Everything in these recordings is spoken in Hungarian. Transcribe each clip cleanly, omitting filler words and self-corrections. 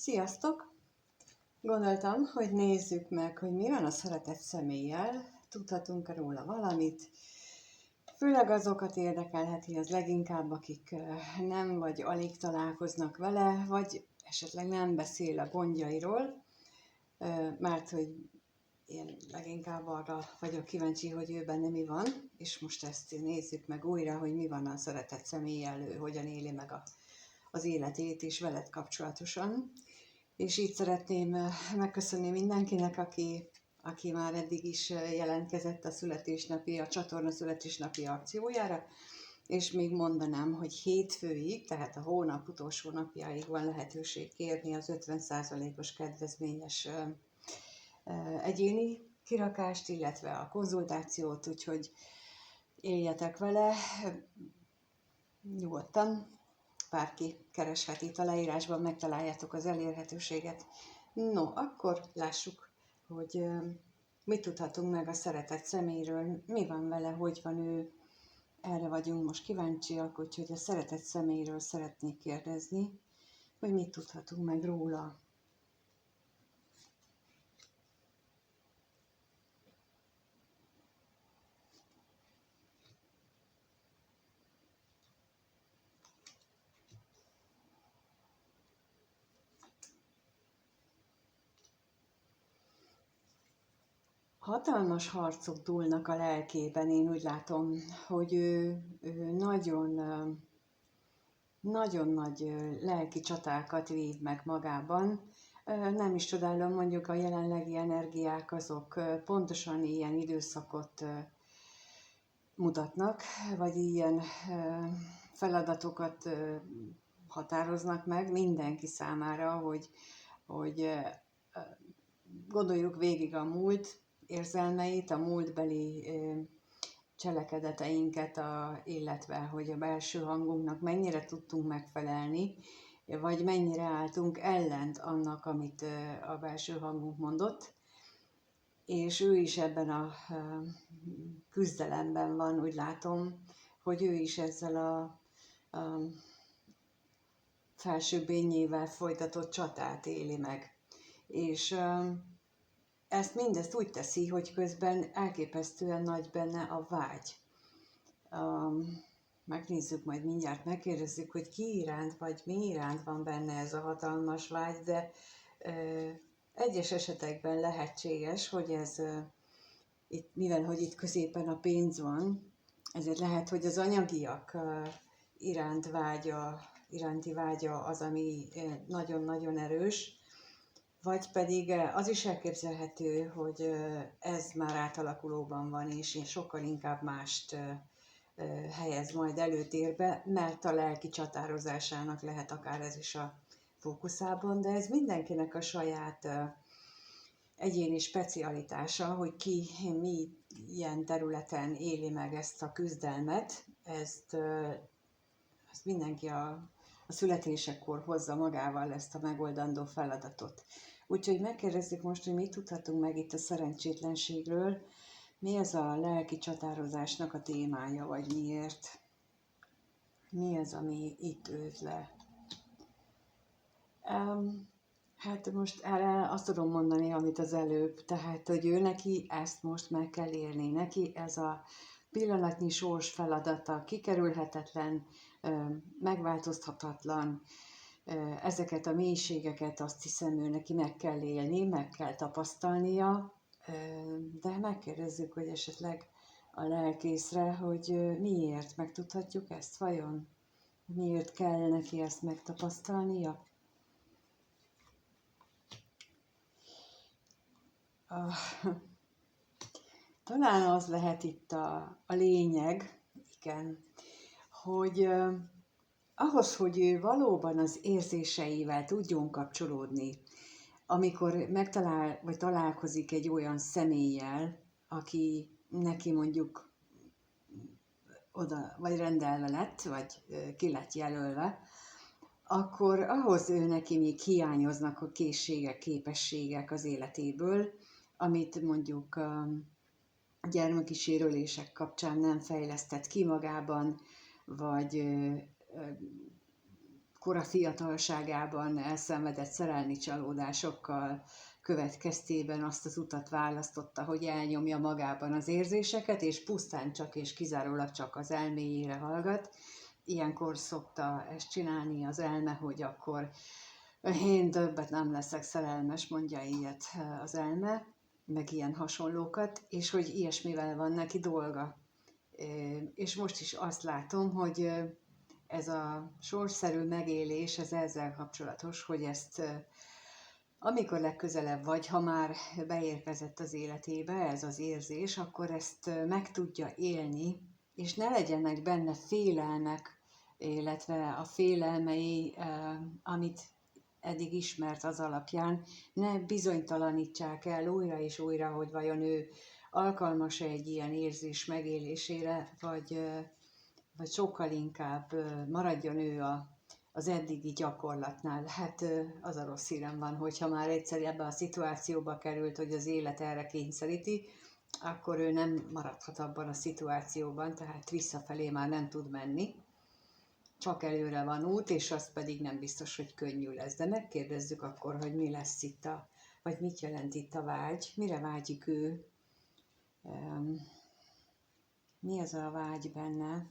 Sziasztok! Gondoltam, hogy nézzük meg, hogy mi van a szeretett személlyel, tudhatunk-e róla valamit. Főleg azokat érdekelheti az leginkább, akik nem vagy alig találkoznak vele, vagy esetleg nem beszél a gondjairól, mert hogy én leginkább arra vagyok kíváncsi, hogy ő benne mi van, és most ezt nézzük meg újra, hogy mi van a szeretett személlyel, ő hogyan éli meg az életét is veled kapcsolatosan. És így szeretném megköszönni mindenkinek, aki már eddig is jelentkezett a csatorna születésnapi akciójára, és még mondanám, hogy hétfőig, tehát a hónap utolsó napjáig van lehetőség kérni az 50%-os kedvezményes egyéni kirakást, illetve a konzultációt, úgyhogy éljetek vele nyugodtan. Bárki kereshet itt a leírásban, megtaláljátok az elérhetőséget. No, akkor lássuk, hogy mit tudhatunk meg a szeretett személyről, mi van vele, hogy van ő. Erre vagyunk most kíváncsiak, úgyhogy a szeretett személyről szeretnék kérdezni, hogy mit tudhatunk meg róla. Hatalmas harcok dúlnak a lelkében, én úgy látom, hogy ő nagyon nagy lelki csatákat vív meg magában. Nem is csodálom, mondjuk a jelenlegi energiák azok pontosan ilyen időszakot mutatnak, vagy ilyen feladatokat határoznak meg mindenki számára, hogy gondoljuk végig a múlt érzelmeit, a múltbeli cselekedeteinket, illetve hogy a belső hangunknak mennyire tudtunk megfelelni, vagy mennyire álltunk ellent annak, amit a belső hangunk mondott. És ő is ebben a küzdelemben van, úgy látom, hogy ő is ezzel a felsőbb énnyével folytatott csatát éli meg. És mindezt úgy teszi, hogy közben elképesztően nagy benne a vágy. Megnézzük majd mindjárt, megkérdezzük, hogy ki iránt, vagy mi iránt van benne ez a hatalmas vágy, de egyes esetekben lehetséges, hogy mivel hogy itt középen a pénz van, ezért lehet, hogy az anyagiak iránti vágya az, ami nagyon-nagyon erős, vagy pedig az is elképzelhető, hogy ez már átalakulóban van, és sokkal inkább mást helyez majd előtérbe, mert a lelki csatározásának lehet akár ez is a fókuszában, de ez mindenkinek a saját egyéni specialitása, hogy ki milyen területen éli meg ezt a küzdelmet, ezt mindenki a születésekor hozza magával ezt a megoldandó feladatot. Úgyhogy megkérdezzük most, hogy mit tudhatunk meg itt a szerencsétlenségről, mi ez a lelki csatározásnak a témája, vagy miért? Mi az, ami itt őt le? Hát most erre azt tudom mondani, amit az előbb, tehát, hogy ő neki ezt most meg kell élni, neki ez a pillanatnyi sors feladata, kikerülhetetlen, megváltoztathatatlan, ezeket a mélységeket azt hiszem ő neki meg kell élni, meg kell tapasztalnia, de megkérdezzük, hogy esetleg a lelkészre, hogy miért megtudhatjuk ezt vajon? Miért kell neki ezt megtapasztalnia? Talán az lehet itt a lényeg, igen, hogy ahhoz, hogy ő valóban az érzéseivel tudjon kapcsolódni, amikor megtalál, vagy találkozik egy olyan személlyel, aki neki mondjuk oda, vagy rendelve lett, vagy ki lett jelölve, akkor ahhoz ő neki még hiányoznak a készségek, képességek az életéből, amit mondjuk a gyermeki sérülések kapcsán nem fejlesztett ki magában, vagy kora fiatalságában elszenvedett szerelmi csalódásokkal következtében azt az utat választotta, hogy elnyomja magában az érzéseket, és pusztán csak és kizárólag csak az elméjére hallgat. Ilyenkor szokta ezt csinálni az elme, hogy akkor én többet nem leszek szerelmes, mondja ilyet az elme, meg ilyen hasonlókat, és hogy ilyesmivel van neki dolga. És most is azt látom, hogy ez a sorszerű megélés, ez ezzel kapcsolatos, hogy ezt amikor legközelebb vagy, ha már beérkezett az életébe ez az érzés, akkor ezt meg tudja élni, és ne legyenek benne félelmek, illetve a félelmei, amit eddig ismert az alapján, ne bizonytalanítsák el újra és újra, hogy vajon ő alkalmas-e egy ilyen érzés megélésére, vagy sokkal inkább maradjon ő az eddigi gyakorlatnál. Hát az a rossz hírem van, hogyha már egyszer ebbe a szituációba került, hogy az élet erre kényszeríti, akkor ő nem maradhat abban a szituációban, tehát visszafelé már nem tud menni. Csak előre van út, és az pedig nem biztos, hogy könnyű lesz. De megkérdezzük akkor, hogy mi lesz itt vagy mit jelent itt a vágy, mire vágyik ő, mi az a vágy benne.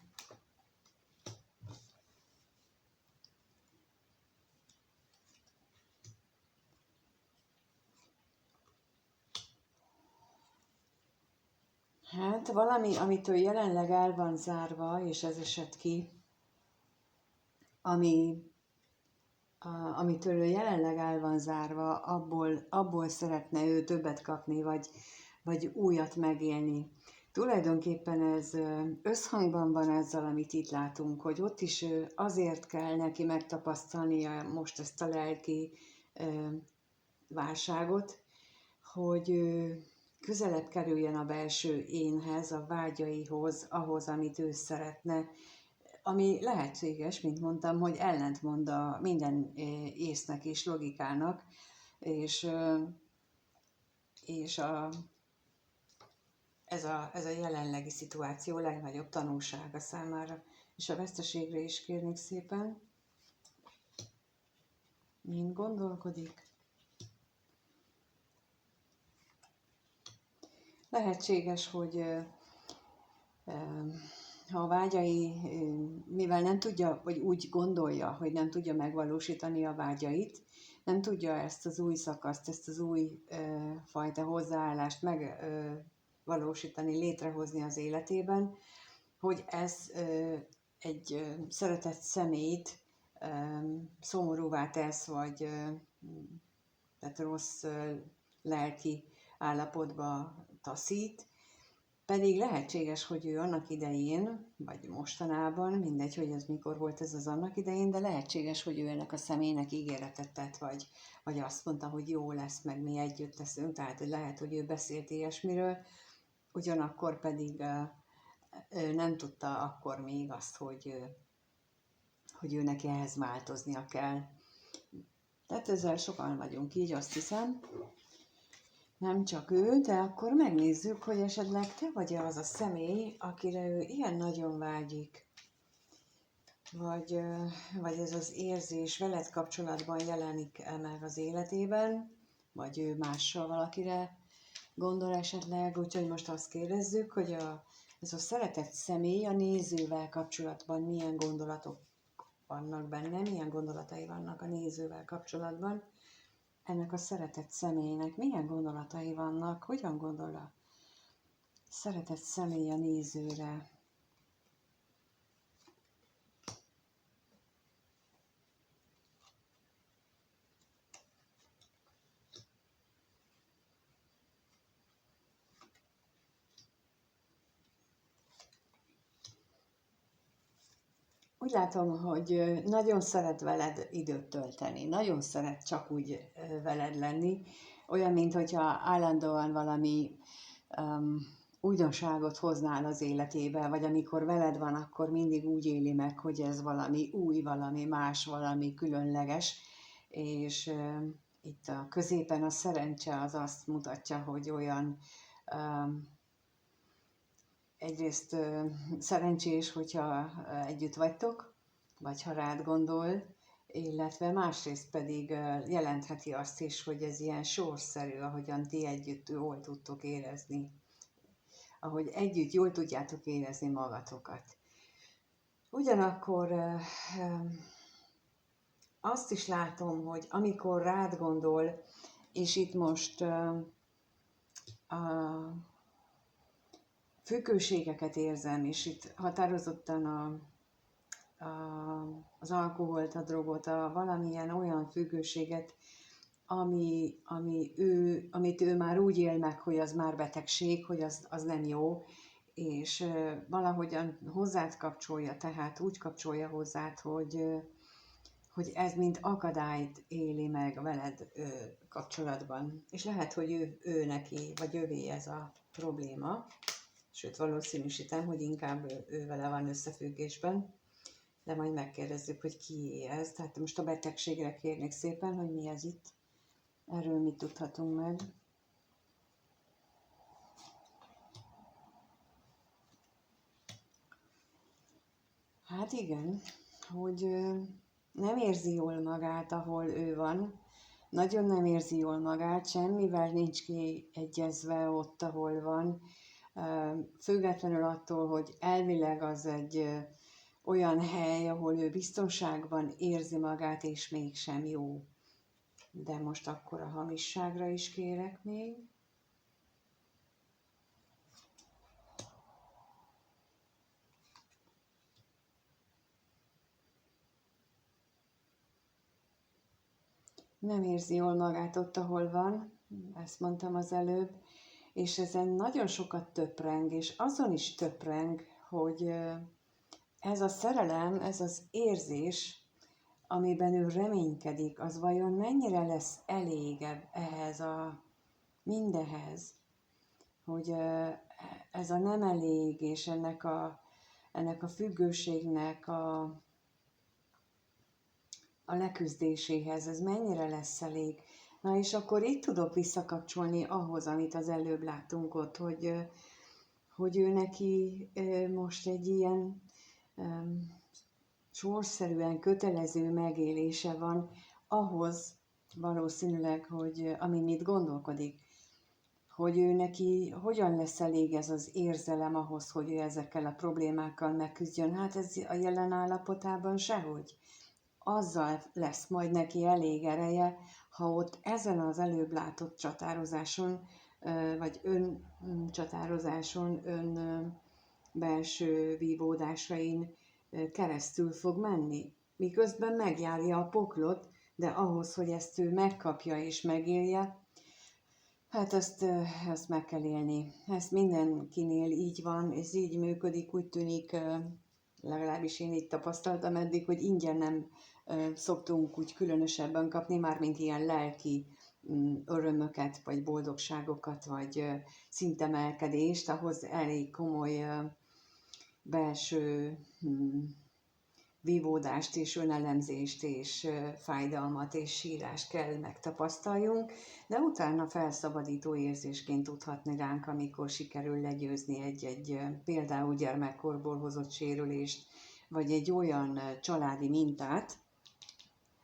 Hát valami, amitől jelenleg el van zárva, és ez esett ki, amitől ő jelenleg el van zárva, abból szeretne ő többet kapni, vagy újat megélni. Tulajdonképpen ez összhangban van ezzel, amit itt látunk, hogy ott is azért kell neki megtapasztalnia most ezt a lelki válságot, hogy közelebb kerüljen a belső énhez, a vágyaihoz, ahhoz, amit ő szeretne, ami lehetséges, mint mondtam, hogy ellentmond a minden észnek és logikának, és ez a jelenlegi szituáció legnagyobb tanulsága számára. És a veszteségre is kérnék szépen, mint gondolkodik. Lehetséges, hogy ha a vágyai, mivel nem tudja, vagy úgy gondolja, hogy nem tudja megvalósítani a vágyait, nem tudja ezt az új szakaszt, ezt az új fajta hozzáállást megvalósítani, létrehozni az életében, hogy ez egy szeretett személyt szomorúvá tesz, vagy tehát rossz lelki állapotba taszít, pedig lehetséges, hogy ő annak idején, vagy mostanában, mindegy, hogy ez mikor volt ez az annak idején, de lehetséges, hogy ő ennek a személynek ígéretet tett, vagy azt mondta, hogy jó lesz, meg mi együtt leszünk, tehát hogy lehet, hogy ő beszélt ilyesmiről, ugyanakkor pedig nem tudta akkor még azt, hogy ő neki ehhez változnia kell. Tehát ezzel sokan vagyunk így, azt hiszem. Nem csak ő, de akkor megnézzük, hogy esetleg te vagy-e az a személy, akire ő ilyen nagyon vágyik. Vagy ez az érzés veled kapcsolatban jelenik-e meg az életében, vagy ő mással valakire gondol esetleg. Úgyhogy most azt kérdezzük, hogy ez a szeretett személy a nézővel kapcsolatban milyen gondolatok vannak benne, milyen gondolatai vannak a nézővel kapcsolatban. Ennek a szeretett személynek milyen gondolatai vannak, hogyan gondol a szeretett személy a nézőre. Úgy látom, hogy nagyon szeret veled időt tölteni, nagyon szeret csak úgy veled lenni, olyan, mintha állandóan valami újdonságot hoznál az életébe, vagy amikor veled van, akkor mindig úgy éli meg, hogy ez valami új, valami más, valami különleges, és itt a középen a szerencse az azt mutatja, hogy olyan egyrészt szerencsés, hogyha együtt vagytok, vagy ha rád gondol, illetve másrészt pedig jelentheti azt is, hogy ez ilyen sorszerű, ahogyan ti együtt jól tudtok érezni, ahogy együtt jól tudjátok érezni magatokat. Ugyanakkor azt is látom, hogy amikor rád gondol, és itt most a függőségeket érzem, és itt határozottan az alkoholt, a drogot, valamilyen olyan függőséget, amit ő már úgy él meg, hogy az már betegség, hogy az nem jó, és valahogyan hozzád kapcsolja, tehát úgy kapcsolja hozzád, hogy ez mint akadályt éli meg veled kapcsolatban. És lehet, hogy ő neki, vagy ővé ez a probléma, sőt valószínűsítem, hogy inkább ő vele van összefüggésben, de majd megkérdezzük, hogy kié ez. Tehát most a betegségre kérnék szépen, hogy mi ez itt. Erről mit tudhatunk meg. Hát igen, hogy nem érzi jól magát, ahol ő van. Nagyon nem érzi jól magát, semmivel nincs kiegyezve ott, ahol van. Függetlenül attól, hogy elvileg az egy olyan hely, ahol ő biztonságban érzi magát, és mégsem jó. De most akkor a hamisságra is kérek még. Nem érzi jól magát ott, ahol van, ezt mondtam az előbb, és ezen nagyon sokat töpreng, és azon is töpreng, hogy ez a szerelem, ez az érzés, amiben ő reménykedik, az vajon mennyire lesz elég ehhez a mindehez, hogy ez a nem elég, és ennek a függőségnek a leküzdéséhez, ez mennyire lesz elég. Na és akkor itt tudok visszakapcsolni ahhoz, amit az előbb láttunk ott, hogy ő neki most egy ilyen sorszerűen kötelező megélése van ahhoz valószínűleg, hogy amin itt gondolkodik, hogy ő neki hogyan lesz elég ez az érzelem ahhoz, hogy ő ezekkel a problémákkal megküzdjön. Hát ez a jelen állapotában sehogy. Azzal lesz majd neki elég ereje, ha ott ezen az előbb látott csatározáson, vagy öncsatározáson, belső vívódásain keresztül fog menni. Miközben megjárja a poklot, de ahhoz, hogy ezt ő megkapja és megélje, hát ezt meg kell élni. Ez mindenkinél így van, ez így működik, úgy tűnik, legalábbis én így tapasztaltam eddig, hogy ingyen nem szoktunk úgy különösebben kapni, mármint ilyen lelki örömöket, vagy boldogságokat, vagy szintemelkedést, ahhoz elég komoly belső vívódást és önelemzést és fájdalmat és sírást kell megtapasztaljunk, de utána felszabadító érzésként tudhatni ránk, amikor sikerül legyőzni egy például gyermekkorból hozott sérülést, vagy egy olyan családi mintát,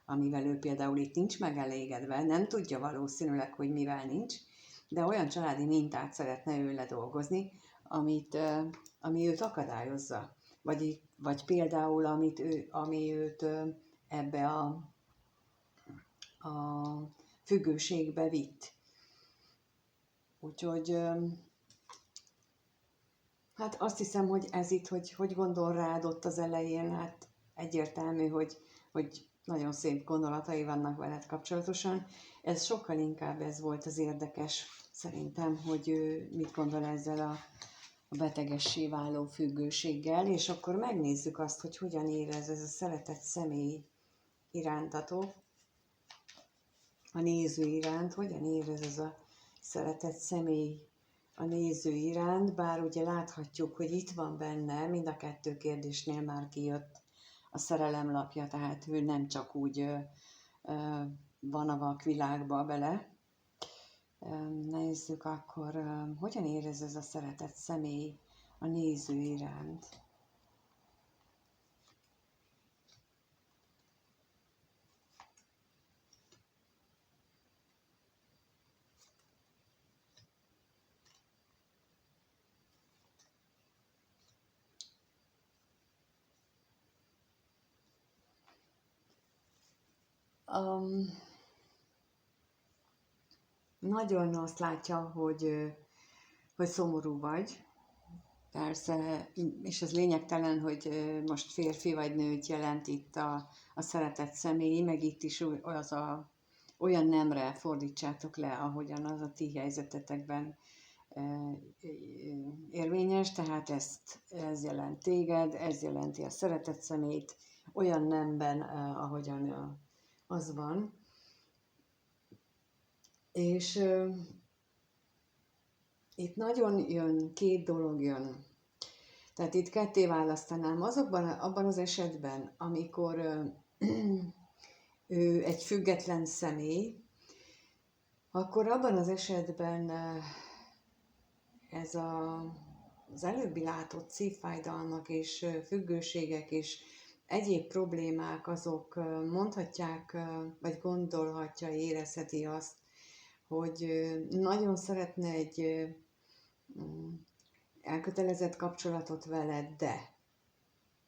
amivel ő például itt nincs megelégedve, nem tudja valószínűleg, hogy mivel nincs, de olyan családi mintát szeretne ő ledolgozni, ami őt akadályozza. Vagy például, ami őt ebbe a függőségbe vitt. Úgyhogy hát azt hiszem, hogy ez itt, hogy gondol rád ott az elején, hát egyértelmű, hogy nagyon szép gondolatai vannak veled kapcsolatosan. Ez sokkal inkább ez volt az érdekes szerintem, hogy ő mit gondol ezzel a betegessé váló függőséggel, és akkor megnézzük azt, hogy hogyan érez ez a szeretett személy irántatok, a néző iránt, hogyan érez ez a szeretett személy a néző iránt, bár ugye láthatjuk, hogy itt van benne, mind a kettő kérdésnél már kijött a szerelem lapja, tehát ő nem csak úgy van a vakvilágba bele. Nézzük akkor, hogyan érez ez a szeretett személy a néző iránt. nagyon azt látja, hogy szomorú vagy. Persze, és ez lényegtelen, hogy most férfi vagy nőt jelent itt a szeretett személy, meg itt is olyan nemre fordítsátok le, ahogyan az a ti helyzetetekben érvényes, tehát ez jelent téged, ez jelenti a szeretett személyt, olyan nemben, ahogyan az van. És itt nagyon két dolog jön. Tehát itt ketté választanám. Abban az esetben, amikor ő egy független személy, akkor abban az esetben az előbbi látott szívfájdalmak és függőségek és egyéb problémák, azok mondhatják, vagy gondolhatja, érezheti azt, hogy nagyon szeretne egy elkötelezett kapcsolatot veled,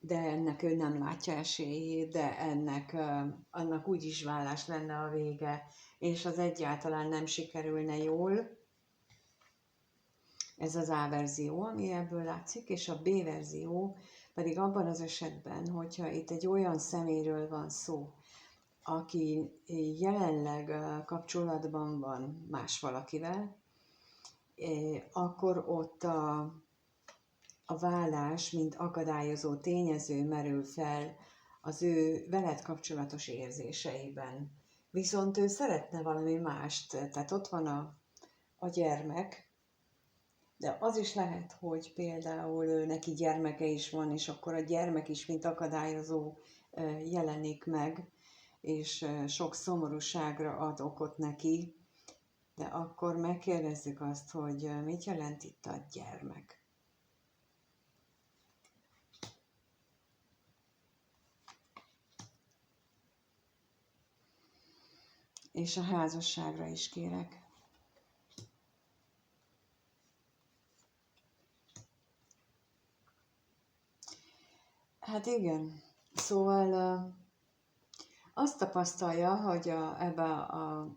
de ennek ő nem látja esélyét, de annak úgyis vállás lenne a vége, és az egyáltalán nem sikerülne jól. Ez az A verzió, ami ebből látszik, és a B verzió pedig abban az esetben, hogyha itt egy olyan személyről van szó, aki jelenleg kapcsolatban van más valakivel, akkor ott a vállás, mint akadályozó tényező merül fel az ő veled kapcsolatos érzéseiben. Viszont ő szeretne valami mást, tehát ott van a gyermek, de az is lehet, hogy például neki gyermeke is van, és akkor a gyermek is, mint akadályozó jelenik meg, és sok szomorúságra ad okot neki, de akkor megkérdezzük azt, hogy mit jelent itt a gyermek. És a házasságra is kérek. Hát igen, szóval azt tapasztalja, hogy ebben a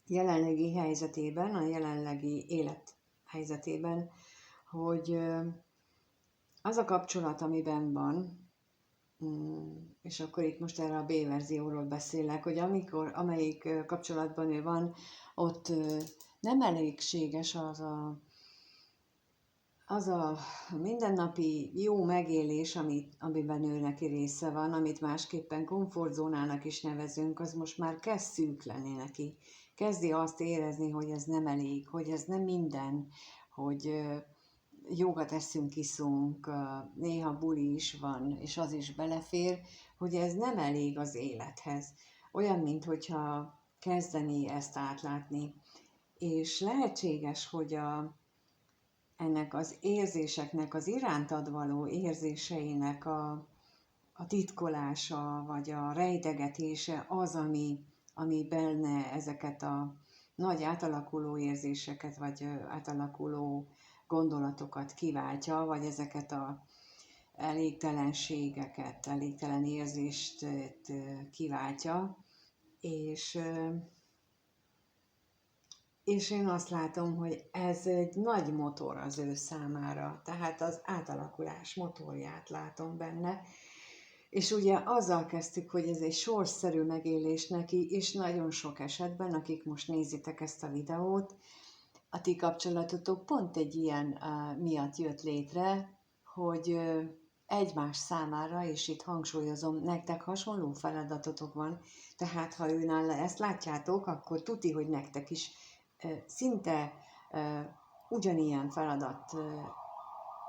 jelenlegi helyzetében, a jelenlegi élethelyzetében, hogy az a kapcsolat, amiben van, és akkor itt most erre a B verzióról beszélek, hogy amelyik kapcsolatban ő van, ott nem elégséges az a mindennapi jó megélés, amiben ő neki része van, amit másképpen komfortzónának is nevezünk, az most már kezd szűk lenni neki. Kezdi azt érezni, hogy ez nem elég, hogy ez nem minden, hogy jókat eszünk, iszunk, néha buli is van, és az is belefér, hogy ez nem elég az élethez. Olyan, minthogyha kezdeni ezt átlátni. És lehetséges, hogy ennek az érzéseknek, az irántad való érzéseinek a titkolása, vagy a rejtegetése az, ami benne ezeket a nagy átalakuló érzéseket, vagy átalakuló gondolatokat kiváltja, vagy ezeket a elégtelenségeket, elégtelen érzést kiváltja, és én azt látom, hogy ez egy nagy motor az ő számára, tehát az átalakulás motorját látom benne, és ugye azzal kezdtük, hogy ez egy sorsszerű megélés neki, és nagyon sok esetben, akik most nézitek ezt a videót, a ti kapcsolatotok pont egy ilyen miatt jött létre, hogy egymás számára, és itt hangsúlyozom, nektek hasonló feladatotok van, tehát ha őnála ezt látjátok, akkor tuti, hogy nektek is szinte ugyanilyen feladat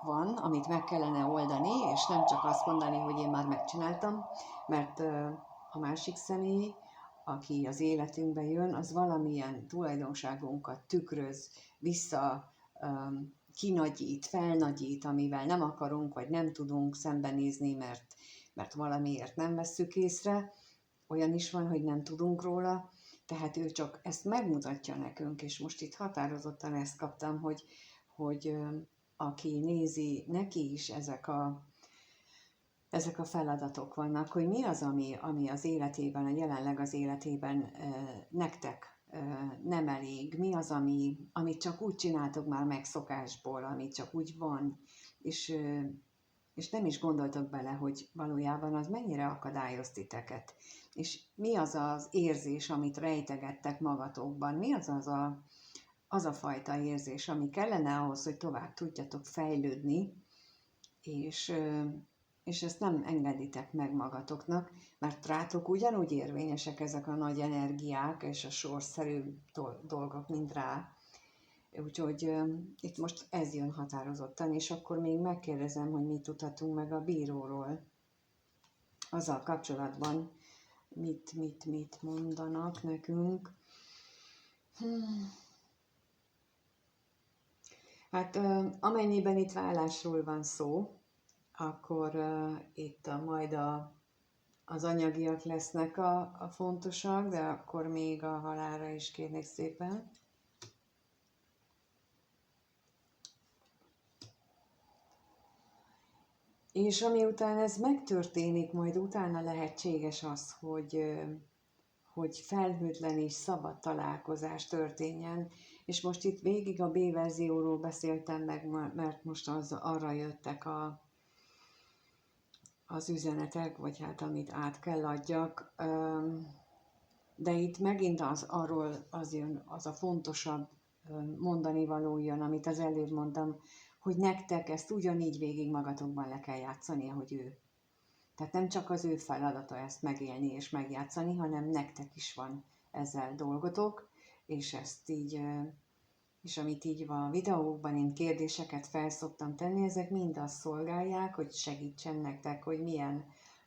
van, amit meg kellene oldani, és nem csak azt mondani, hogy én már megcsináltam, mert a másik személy, aki az életünkbe jön, az valamilyen tulajdonságunkat tükröz, vissza kinagyít, felnagyít, amivel nem akarunk, vagy nem tudunk szembenézni, mert valamiért nem vesszük észre. Olyan is van, hogy nem tudunk róla, tehát ő csak ezt megmutatja nekünk, és most itt határozottan ezt kaptam, hogy aki nézi, neki is ezek a feladatok vannak, hogy mi az, ami az életében, a jelenleg az életében nektek nem elég, mi az, amit csak úgy csináltok már megszokásból, amit csak úgy van, és nem is gondoltok bele, hogy valójában az mennyire akadályoz titeket. És mi az az érzés, amit rejtegettek magatokban, mi az a fajta érzés, ami kellene ahhoz, hogy tovább tudjatok fejlődni, és ezt nem engeditek meg magatoknak, mert rátok ugyanúgy érvényesek ezek a nagy energiák és a sorszerű dolgok, mint rá. Úgyhogy itt most ez jön határozottan, és akkor még megkérdezem, hogy mit tudhatunk meg a bíróról. Azzal kapcsolatban mit mondanak nekünk. Hát amennyiben itt vállásról van szó, akkor itt majd az anyagiak lesznek a fontosak, de akkor még a halálra is kérnék szépen. És amiután ez megtörténik, majd utána lehetséges az, hogy felhőtlen és szabad találkozás történjen. És most itt végig a B-verzióról beszéltem meg, mert most arra jöttek az üzenetek, vagy hát amit át kell adjak. De itt megint arról az jön, az a fontosabb mondani való jön, amit az előbb mondtam, hogy nektek ezt ugyanígy végig magatokban le kell játszani, ahogy ő. Tehát nem csak az ő feladata ezt megélni és megjátszani, hanem nektek is van ezzel dolgotok, és ezt így, és amit így a videókban én kérdéseket felszoktam tenni, ezek mind azt szolgálják, hogy segítsen nektek, hogy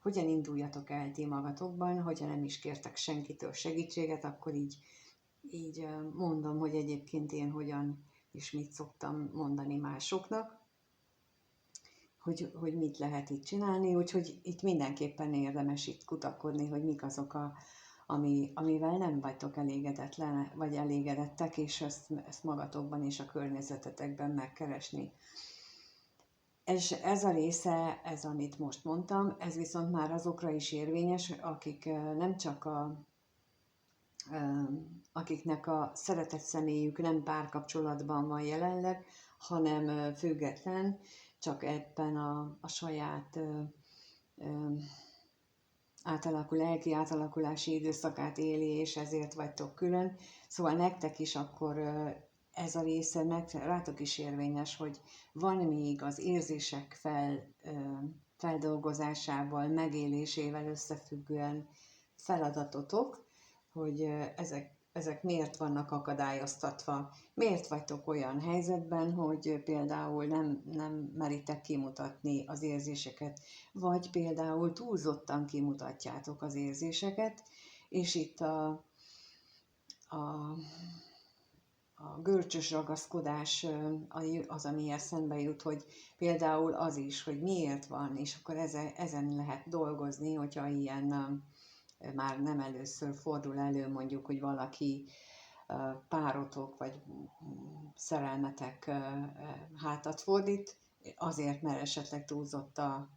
hogyan induljatok el ti magatokban, hogyha nem is kértek senkitől segítséget, akkor így mondom, hogy egyébként én hogyan és mit szoktam mondani másoknak, hogy mit lehet itt csinálni, úgyhogy itt mindenképpen érdemes itt kutakodni, hogy mik azok, amivel nem vagytok elégedetlen, vagy elégedettek, és ezt magatokban és a környezetetekben megkeresni. És ez a része, ez amit most mondtam, ez viszont már azokra is érvényes, akik nem csak akiknek a szeretett személyük nem párkapcsolatban van jelenleg, hanem független, csak ebben a saját lelki átalakulási időszakát éli, és ezért vagytok külön. Szóval nektek is akkor ez a része rátok is érvényes, hogy van még az érzések feldolgozásával, megélésével összefüggően feladatotok, hogy ezek miért vannak akadályoztatva, miért vagytok olyan helyzetben, hogy például nem meritek kimutatni az érzéseket, vagy például túlzottan kimutatjátok az érzéseket, és itt a görcsös ragaszkodás az, ami eszembe jut, hogy például az is, hogy miért van, és akkor ezen lehet dolgozni, hogyha ilyen már nem először fordul elő, mondjuk, hogy valaki párotok vagy szerelmetek hátat fordít, azért, mert esetleg túlzott a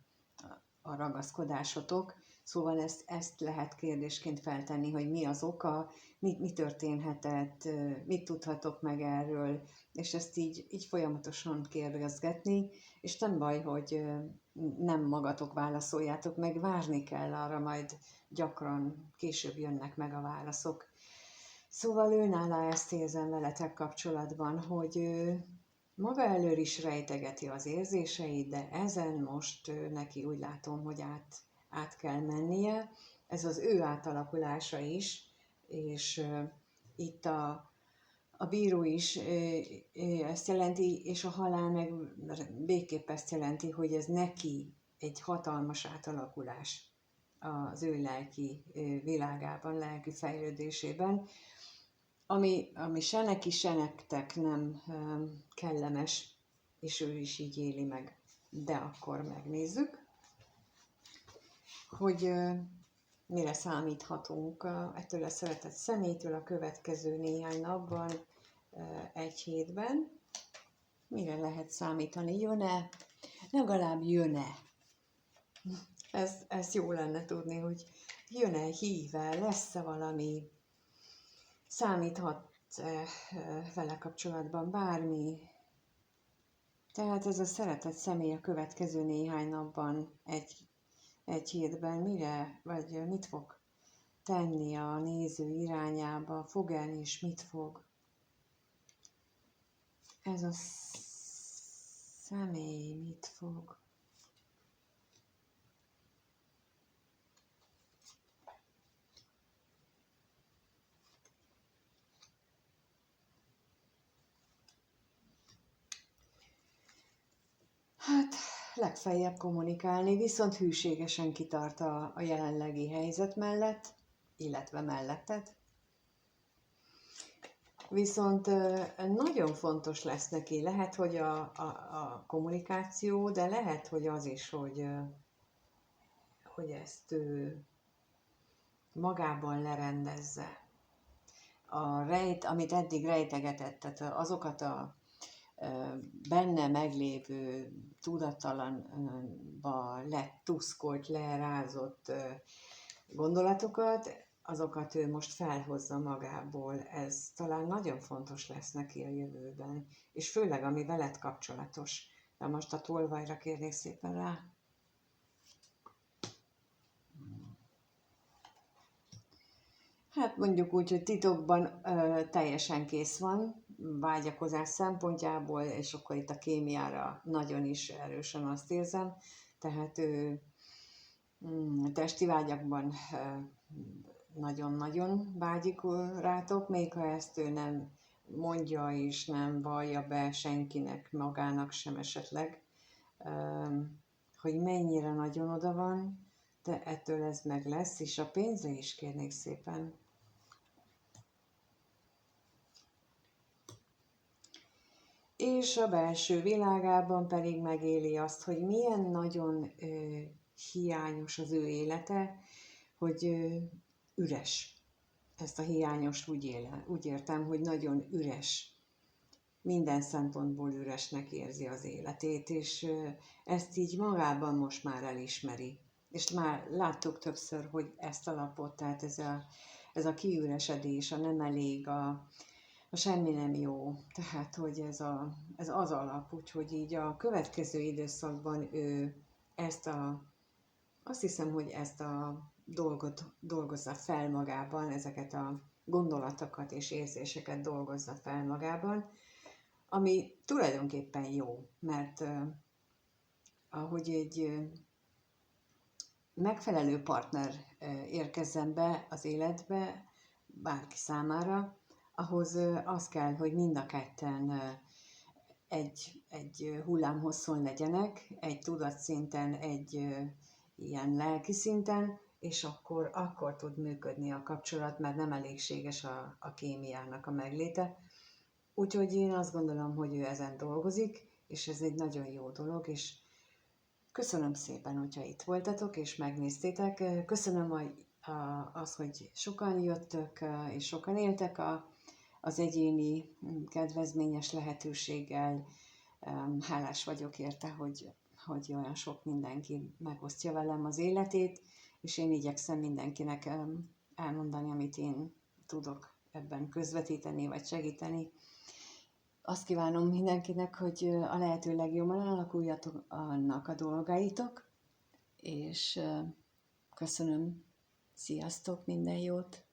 ragaszkodásotok. Szóval ezt lehet kérdésként feltenni, hogy mi az oka, mi történhetett, mit tudhatok meg erről, és ezt így folyamatosan kérdezgetni, és nem baj, hogy nem magatok válaszoljátok meg, várni kell arra, majd gyakran később jönnek meg a válaszok. Szóval őnála ezt érzem veletek kapcsolatban, hogy maga elől is rejtegeti az érzéseit, de ezen most neki úgy látom, hogy át kell mennie. Ez az ő átalakulása is, és itt a bíró is ezt jelenti, és a halál meg végképp ezt jelenti, hogy ez neki egy hatalmas átalakulás az ő lelki világában, lelki fejlődésében, ami se neki, se nektek nem kellemes, és ő is így éli meg. De akkor megnézzük, hogy mire számíthatunk ettől a szeretett személytől a következő néhány napban, egy hétben. Mire lehet számítani? Jön-e? Legalább jön-e? Ez jó lenne tudni, hogy jön-e, hív-e, lesz-e valami, számíthat vele kapcsolatban bármi. Tehát ez a szeretett személy a következő néhány napban, egy hétben mire, vagy mit fog tenni a néző irányába, fog elni és mit fog. Ez a személy mit fog. Hát legfeljebb kommunikálni, viszont hűségesen kitart a jelenlegi helyzet mellett, illetve melletted. Viszont nagyon fontos lesz neki, lehet, hogy a kommunikáció, de lehet, hogy az is, hogy ezt ő magában lerendezze. Amit eddig rejtegetett, tehát azokat a benne meglévő tudattalanba letuszkolt, lerázott gondolatokat, azokat ő most felhozza magából. Ez talán nagyon fontos lesz neki a jövőben, és főleg ami veled kapcsolatos. De most a tolvajra kérnék szépen rá. Hát mondjuk úgy, hogy titokban teljesen kész van, vágyakozás szempontjából, és akkor itt a kémiára nagyon is erősen azt érzem. Tehát ő testi vágyakban nagyon-nagyon vágyik rátok, még ha ezt ő nem mondja és nem vallja be senkinek, magának sem esetleg, hogy mennyire nagyon oda van, de ettől ez meg lesz, és a pénzre is kérnék szépen. És a belső világában pedig megéli azt, hogy milyen nagyon hiányos az ő élete, hogy üres. Ezt a hiányos úgy értem, hogy nagyon üres. Minden szempontból üresnek érzi az életét, és ezt így magában most már elismeri. És már láttuk többször, hogy ezt a lapot, tehát ez a kiüresedés, a nem elég, a semmi nem jó. Tehát, hogy ez az alap, úgyhogy így a következő időszakban ő azt hiszem, hogy ezt a dolgot dolgozza fel magában, ezeket a gondolatokat és érzéseket dolgozza fel magában, ami tulajdonképpen jó, mert ahogy egy megfelelő partner érkezzen be az életbe, bárki számára, ahhoz az kell, hogy mind a ketten egy hullámhosszon legyenek, egy tudatszinten, egy ilyen lelki szinten, és akkor tud működni a kapcsolat, mert nem elégséges a kémiának a megléte. Úgyhogy én azt gondolom, hogy ő ezen dolgozik, és ez egy nagyon jó dolog, és köszönöm szépen, hogyha itt voltatok, és megnéztétek. Köszönöm az, hogy sokan jöttök, és sokan éltek az egyéni kedvezményes lehetőséggel. Hálás vagyok érte, hogy olyan sok mindenki megosztja velem az életét, és én igyekszem mindenkinek elmondani, amit én tudok ebben közvetíteni, vagy segíteni. Azt kívánom mindenkinek, hogy a lehető legjobban alakuljatok annak a dolgaitok, és köszönöm, sziasztok, minden jót!